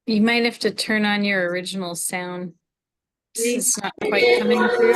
You might have to turn on your original sound. It's not quite coming through.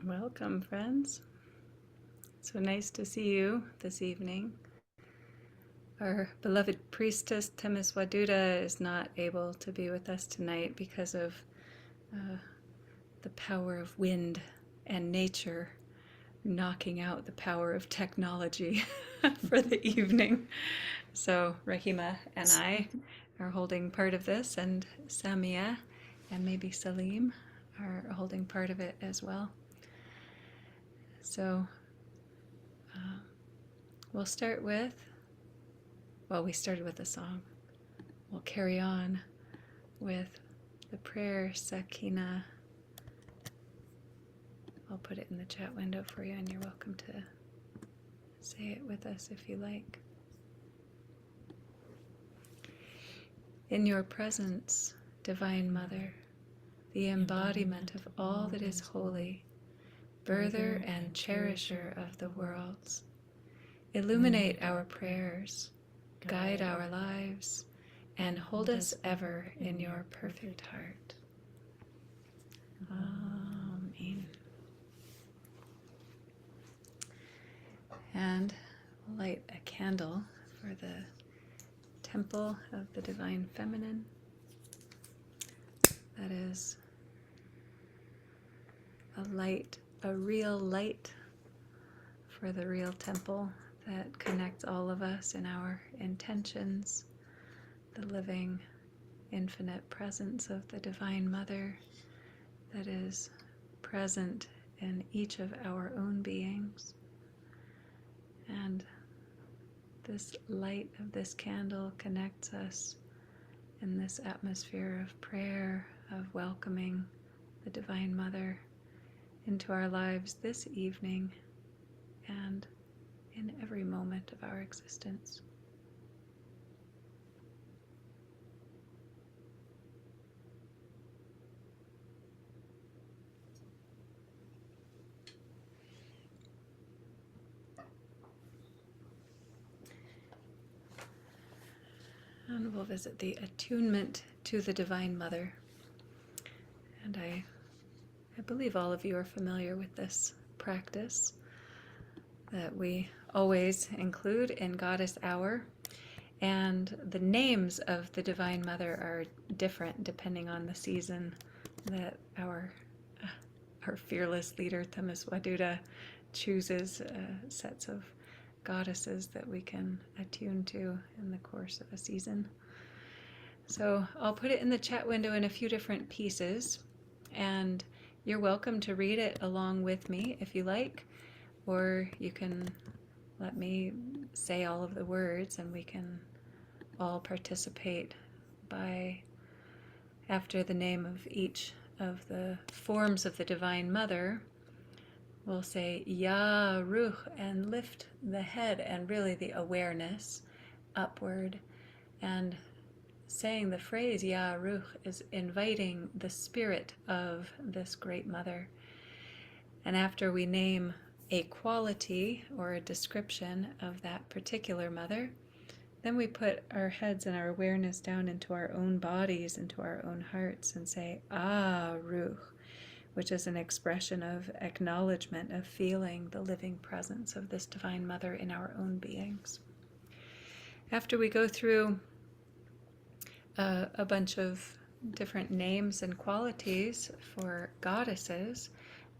Welcome, friends. So nice to see you this evening. Our beloved priestess Temiswaduda is not able to be with us tonight because of the power of wind and nature knocking out the power of technology for the evening. So Rahima and I are holding part of this, and Sami'a and maybe Salim are holding part of it as well. So we'll start with, we started with a song. We'll carry on with the prayer, Sakina. I'll put it in the chat window for you, and you're welcome to say it with us if you like. In your presence, Divine Mother, the embodiment of all that is holy, birther and cherisher of the worlds, illuminate our prayers, guide our lives, and hold us ever in your perfect heart. Amen. And light a candle for the temple of the Divine Feminine. That is a light, a real light for the real temple that connects all of us in our intentions, the living, infinite presence of the Divine Mother that is present in each of our own beings. And this light of this candle connects us in this atmosphere of prayer, of welcoming the Divine Mother into our lives this evening and in every moment of our existence. And we'll visit the attunement to the Divine Mother. And I believe all of you are familiar with this practice that we always include in Goddess Hour. And the names of the Divine Mother are different depending on the season that our fearless leader, Temeswaduda, chooses sets of goddesses that we can attune to in the course of a season. So I'll put it in the chat window in a few different pieces, and you're welcome to read it along with me if you like, or you can let me say all of the words and we can all participate by, after the name of each of the forms of the Divine Mother, we'll say Ya Ruh and lift the head and really the awareness upward. And saying the phrase Ya Ruh is inviting the spirit of this great mother. And after we name a quality or a description of that particular mother, then we put our heads and our awareness down into our own bodies, into our own hearts, and say Ah Ruh, which is an expression of acknowledgement, of feeling the living presence of this Divine Mother in our own beings. After we go through a bunch of different names and qualities for goddesses,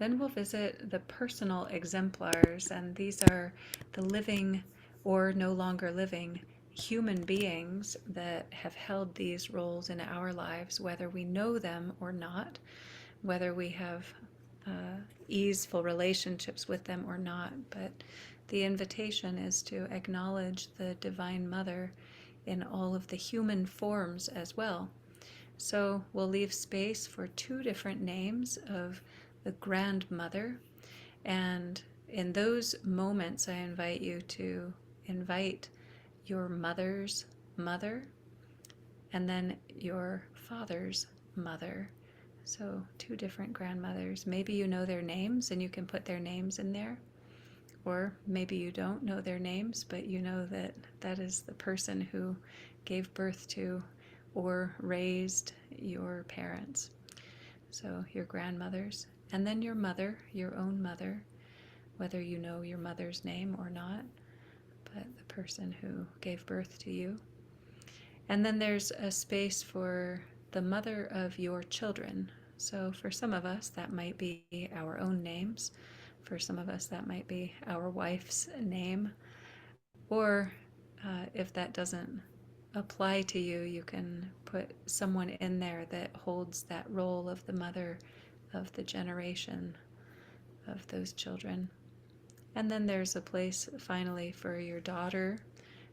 then we'll visit the personal exemplars, and these are the living or no longer living human beings that have held these roles in our lives, whether we know them or not, whether we have easeful relationships with them or not. But the invitation is to acknowledge the Divine Mother in all of the human forms as well. So we'll leave space for two different names of the Grandmother, and in those moments I invite you to invite your mother's mother and then your father's mother. So two different grandmothers. Maybe you know their names and you can put their names in there. Or maybe you don't know their names, but you know that that is the person who gave birth to or raised your parents. So your grandmothers. And then your mother, your own mother, whether you know your mother's name or not, but the person who gave birth to you. And then there's a space for the mother of your children. So for some of us, that might be our own names. For some of us, that might be our wife's name. Or if that doesn't apply to you, you can put someone in there that holds that role of the mother of the generation of those children. And then there's a place finally for your daughter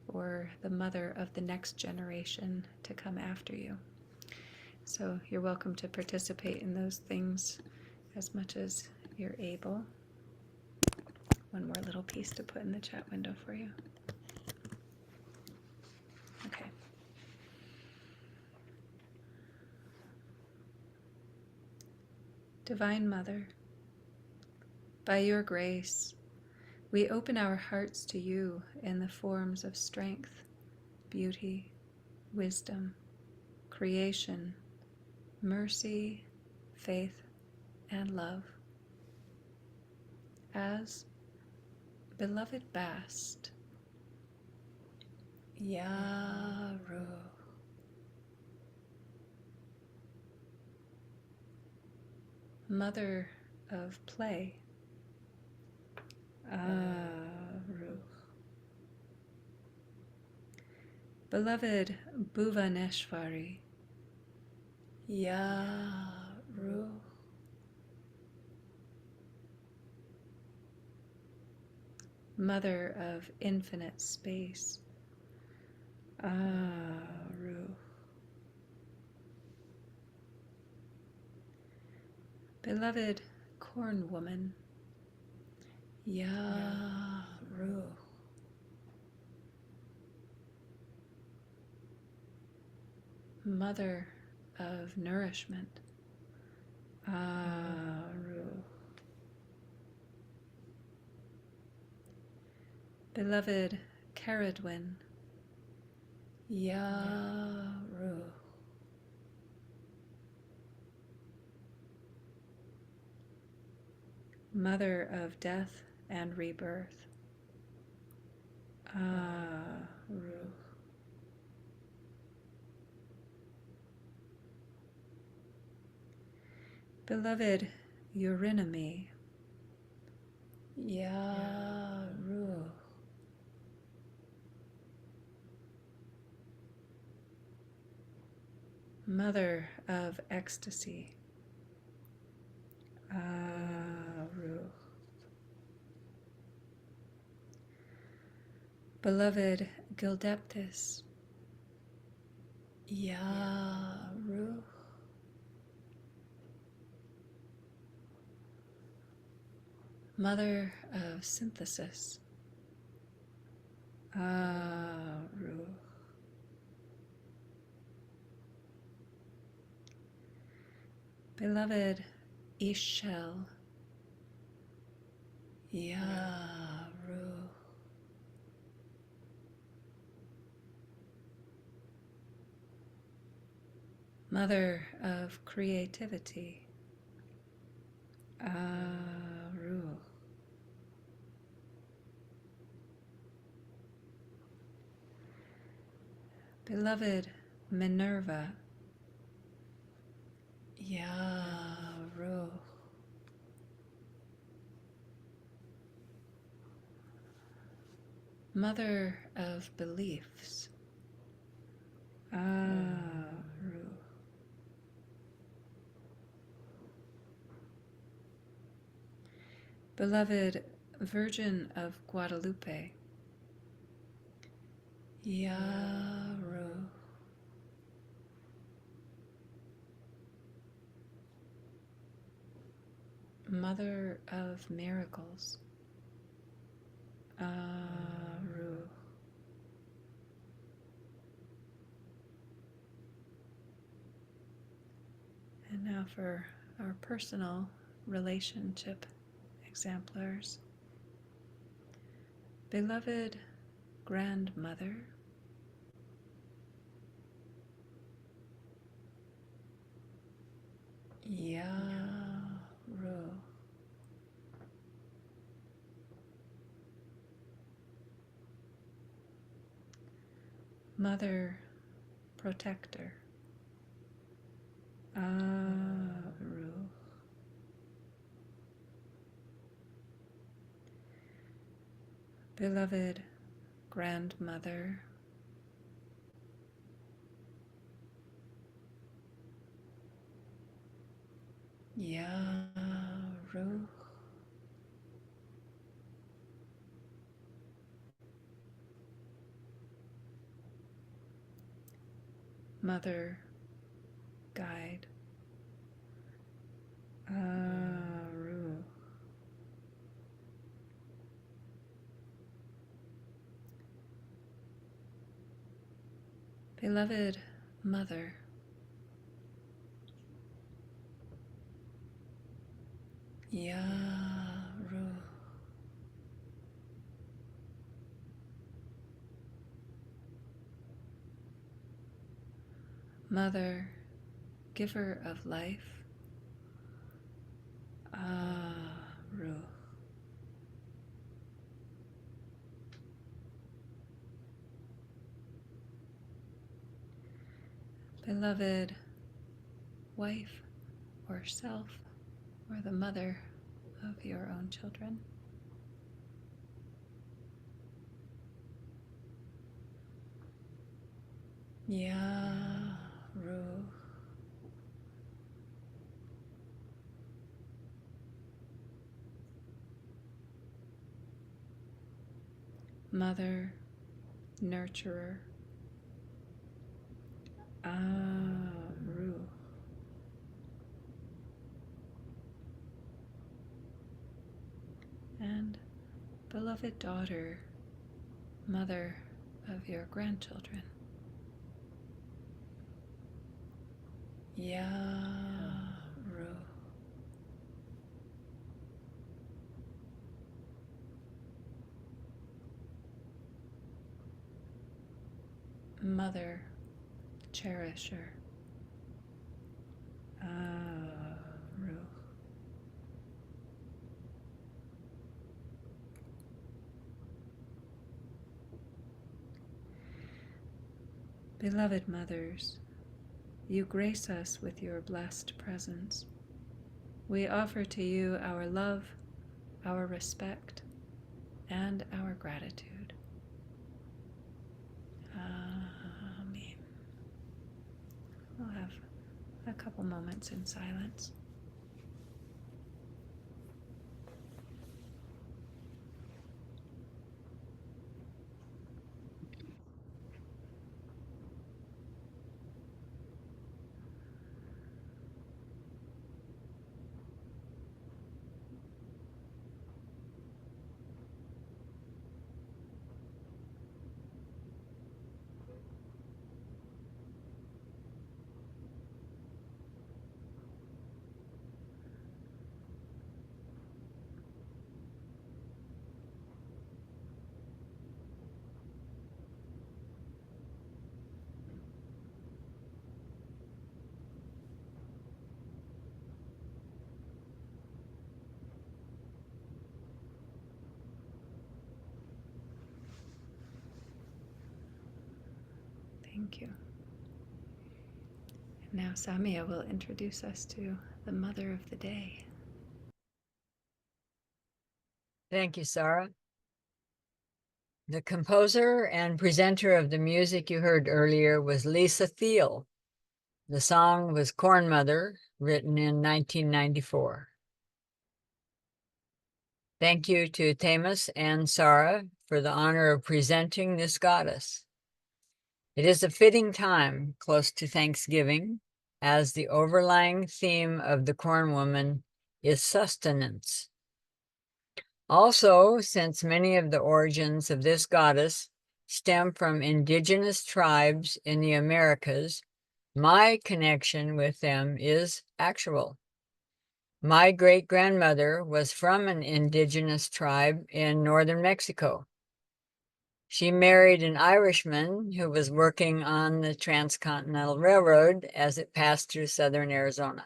or the mother of the next generation to come after you. So you're welcome to participate in those things as much as you're able. One more little piece to put in the chat window for you. Okay. Divine Mother, by your grace, we open our hearts to you in the forms of strength, beauty, wisdom, creation, mercy, faith, and love. As beloved Bast, Ya Ruh. Mother of play, Ruh. Beloved Bhuvaneshwari, Ya Ruh. Mother of infinite space, Ruh. Beloved Corn Woman. Yaru. Mother of Nourishment. Aru. Beloved Caradwin. Yaru. Mother of Death and Rebirth. Aru. Beloved Eurynome. Yaru. Mother of Ecstasy. Aru. Beloved Gildeptis. Yaru. Mother of Synthesis. Aru. Beloved Ishel. Yaru. Mother of Creativity. Aru. Beloved Minerva. Yaru. Mother of Beliefs. Aru. Beloved Virgin of Guadalupe. Yaru. Mother of Miracles. Aru. And now for our personal relationship exemplars. Beloved Grandmother. Yaru. Mother Protector. Aru. Beloved Grandmother. Yaru. Mother Guide. Aru. Beloved Mother. Yaru. Mother, Giver of Life. Aru. Beloved wife or self, or the mother of your own children. Yaru. Mother, Nurturer. Aru. beloved daughter, mother of your grandchildren. Yaru. Mother, cherisher. Aru. Beloved mothers, you grace us with your blessed presence. We offer to you our love, our respect, and our gratitude. Amen. We'll have a couple moments in silence. Thank you. And now Sami'a will introduce us to the mother of the day. Thank you, Sára. The composer and presenter of the music you heard earlier was Lisa Thiel. The song was Corn Mother, written in 1994. Thank you to Themis and Sára for the honor of presenting this goddess. It is a fitting time, close to Thanksgiving, as the overlying theme of the Corn Woman is sustenance. Also, since many of the origins of this goddess stem from indigenous tribes in the Americas, my connection with them is actual. My great-grandmother was from an indigenous tribe in northern Mexico. She married an Irishman who was working on the Transcontinental Railroad as it passed through southern Arizona.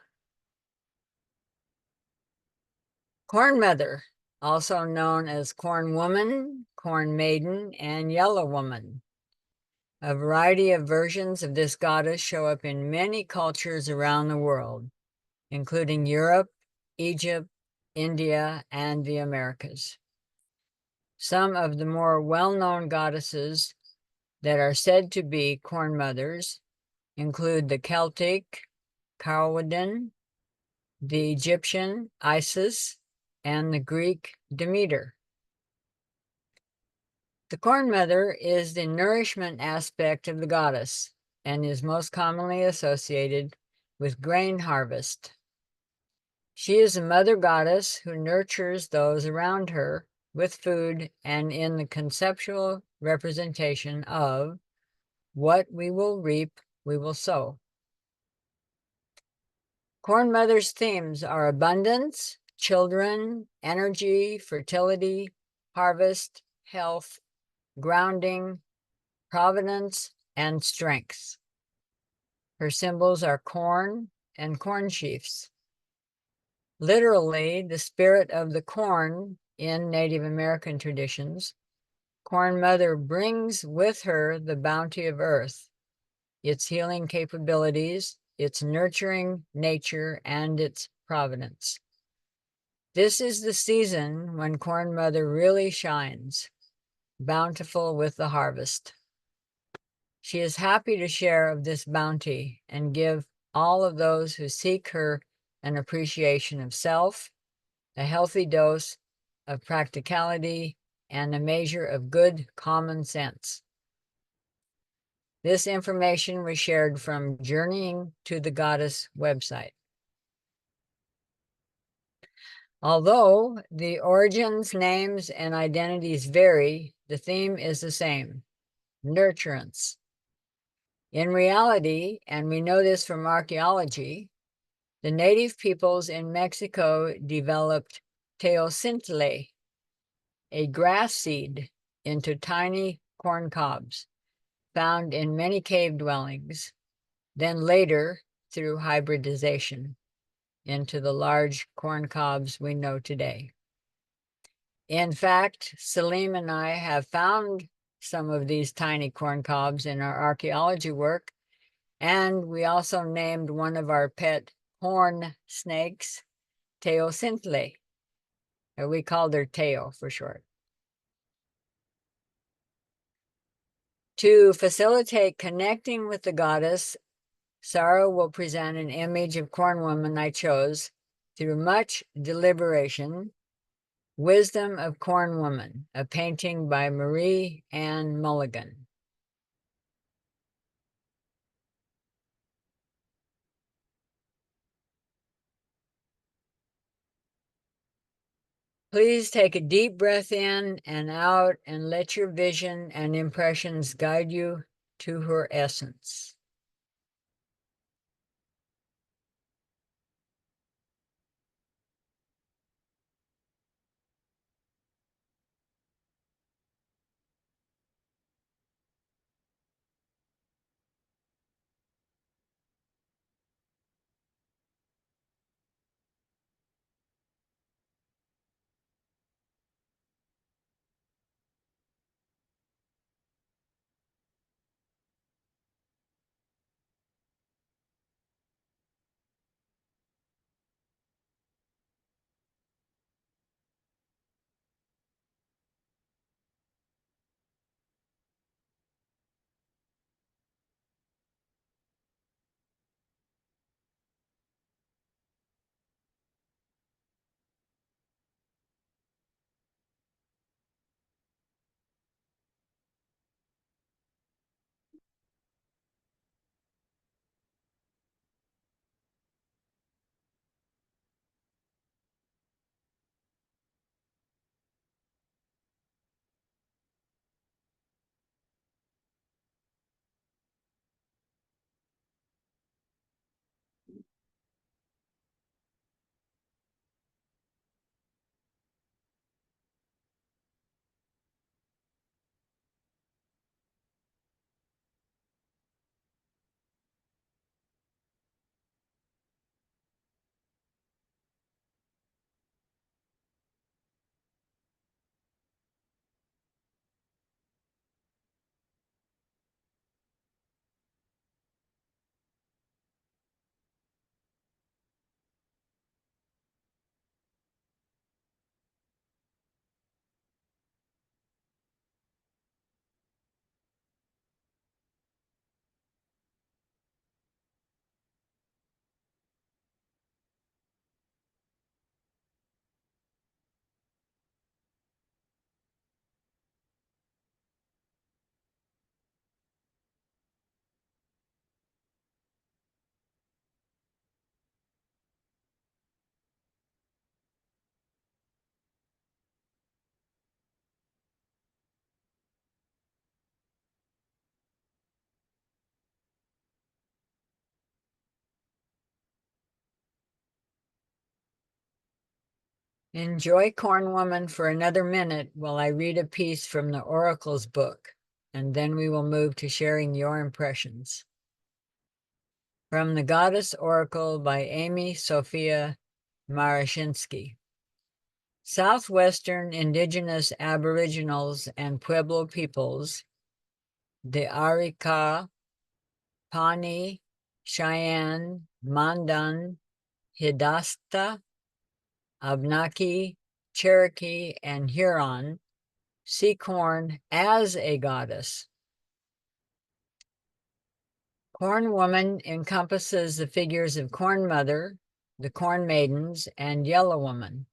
Corn Mother, also known as Corn Woman, Corn Maiden, and Yellow Woman. A variety of versions of this goddess show up in many cultures around the world, including Europe, Egypt, India, and the Americas. Some of the more well-known goddesses that are said to be corn mothers include the Celtic Carwydden, the Egyptian Isis, and the Greek Demeter. The Corn Mother is the nourishment aspect of the goddess and is most commonly associated with grain harvest. She is a mother goddess who nurtures those around her with food and in the conceptual representation of what we will reap, we will sow. Corn Mother's themes are abundance, children, energy, fertility, harvest, health, grounding, providence, and strength. Her symbols are corn and corn sheafs. Literally, the spirit of the corn in Native American traditions, Corn Mother brings with her the bounty of earth, its healing capabilities, its nurturing nature, and its providence. This is the season when Corn Mother really shines, bountiful with the harvest. She is happy to share of this bounty and give all of those who seek her an appreciation of self, a healthy dose of practicality, and a measure of good common sense. This information was shared from Journeying to the Goddess website. Although the origins, names, and identities vary, the theme is the same: nurturance. In reality, and we know this from archaeology, the native peoples in Mexico developed teosintli, a grass seed, into tiny corn cobs found in many cave dwellings, then later, through hybridization, into the large corn cobs we know today. In fact, Salim and I have found some of these tiny corn cobs in our archaeology work, and we also named one of our pet horn snakes Teosintli. We called her Teo for short. To facilitate connecting with the goddess, Sára will present an image of Corn Woman I chose through much deliberation. Wisdom of Corn Woman, a painting by Marie Ann Mulligan. Please take a deep breath in and out and let your vision and impressions guide you to her essence. Enjoy Corn Woman for another minute while I read a piece from the Oracles book, and then we will move to sharing your impressions. From the Goddess Oracle by Amy Sophia Marashinsky. Southwestern indigenous aboriginals and Pueblo peoples, the Arika, Pawnee, Cheyenne, Mandan, Hidasta, Abnaki, Cherokee, and Huron, see corn as a goddess. Corn Woman encompasses the figures of Corn Mother, the Corn Maidens, and Yellow Woman.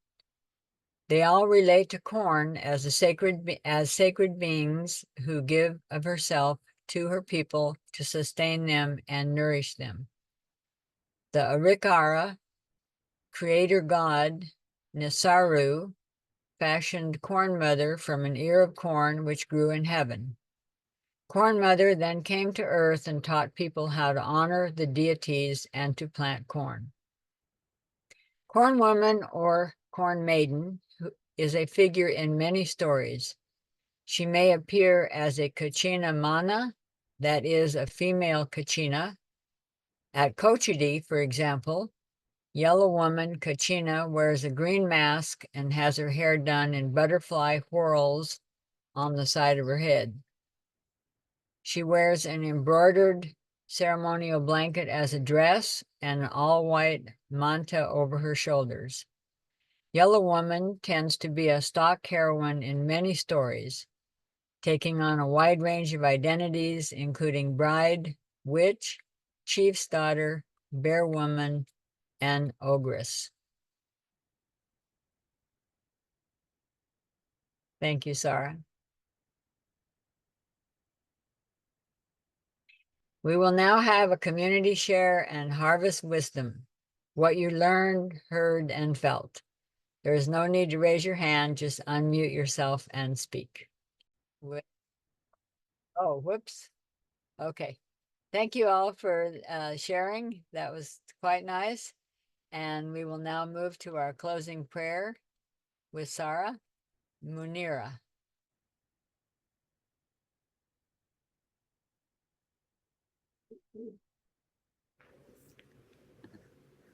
They all relate to corn as sacred beings who give of herself to her people to sustain them and nourish them. The Arikara, creator god, Nisaru fashioned Corn Mother from an ear of corn which grew in heaven. Corn Mother then came to earth and taught people how to honor the deities and to plant corn. Corn Woman or Corn Maiden is a figure in many stories. She may appear as a Kachina Mana, that is, a female Kachina. At Cochiti, for example, Yellow Woman Kachina wears a green mask and has her hair done in butterfly whorls on the side of her head. She wears an embroidered ceremonial blanket as a dress and an all-white manta over her shoulders. Yellow Woman tends to be a stock heroine in many stories, taking on a wide range of identities, including bride, witch, chief's daughter, bear woman, and ogress. Thank you, Sára. We will now have a community share and harvest wisdom, what you learned, heard, and felt. There is no need to raise your hand, just unmute yourself and speak. Oh, whoops. Okay. Thank you all for sharing. That was quite nice. And we will now move to our closing prayer with Sára. Munira.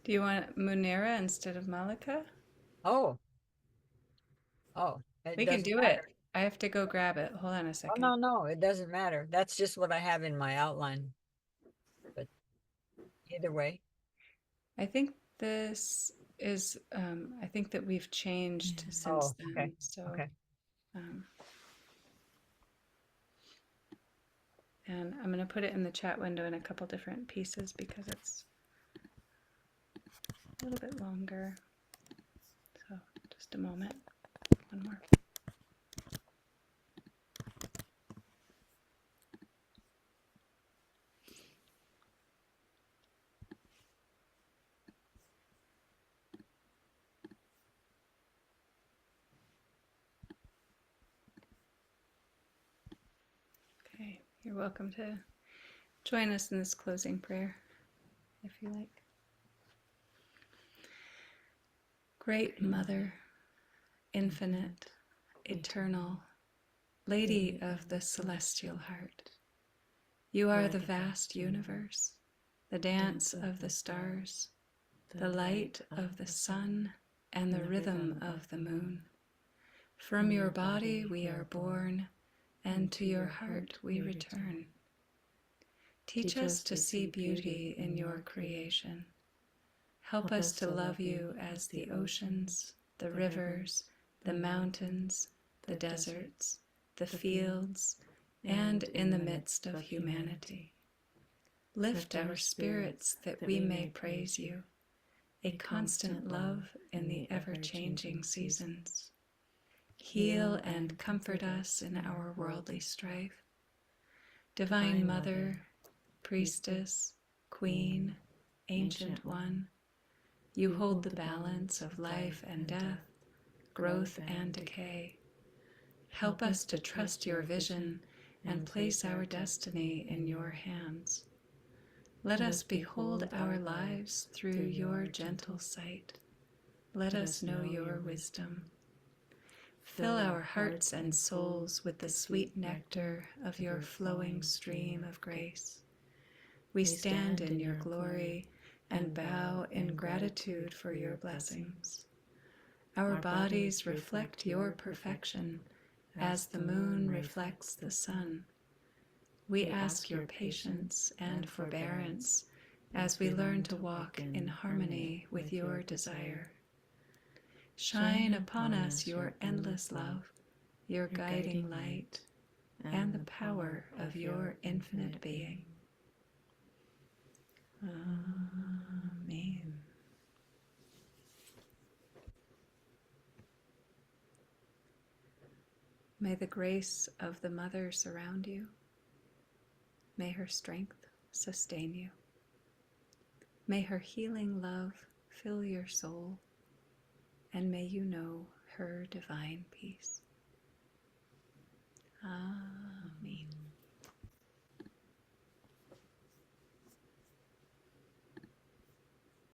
Do you want Munira instead of Malika? Oh, it We can doesn't do it. matter. I have to go grab it. Hold on a Oh, second. no, it doesn't matter. That's just what I have in my outline. But either way. I think this is, I think that we've changed since Oh, okay. then. So, Okay. um, and I'm going to put it in the chat window in a couple different pieces because it's a little bit longer. So, just a moment. One more. Okay, you're welcome to join us in this closing prayer if you like. Great Mother, infinite, eternal, Lady of the celestial heart, you are the vast universe, the dance of the stars, the light of the sun, and the rhythm of the moon. From your body we are born, and to your heart we return. Teach us to see beauty in your creation. Help us to love you as the oceans, the rivers, the mountains, the deserts, the fields, and in the midst of humanity. Lift our spirits that we may praise you, a constant love in the ever-changing seasons. Heal and comfort us in our worldly strife. Divine Mother, Priestess, Queen, Ancient One, you hold the balance of life and death, growth and decay. Help us to trust your vision and place our destiny in your hands. Let us behold our lives through your gentle sight. Let us know your wisdom. Fill our hearts and souls with the sweet nectar of your flowing stream of grace. We stand in your glory and bow in gratitude for your blessings. Our bodies reflect your perfection as the moon reflects the sun. We ask your patience and forbearance as we learn to walk in harmony with your desire. Shine upon us your endless love, your guiding light, and the power of your infinite being. Amen. May the grace of the Mother surround you. May her strength sustain you. May her healing love fill your soul, and may you know her divine peace. Amen.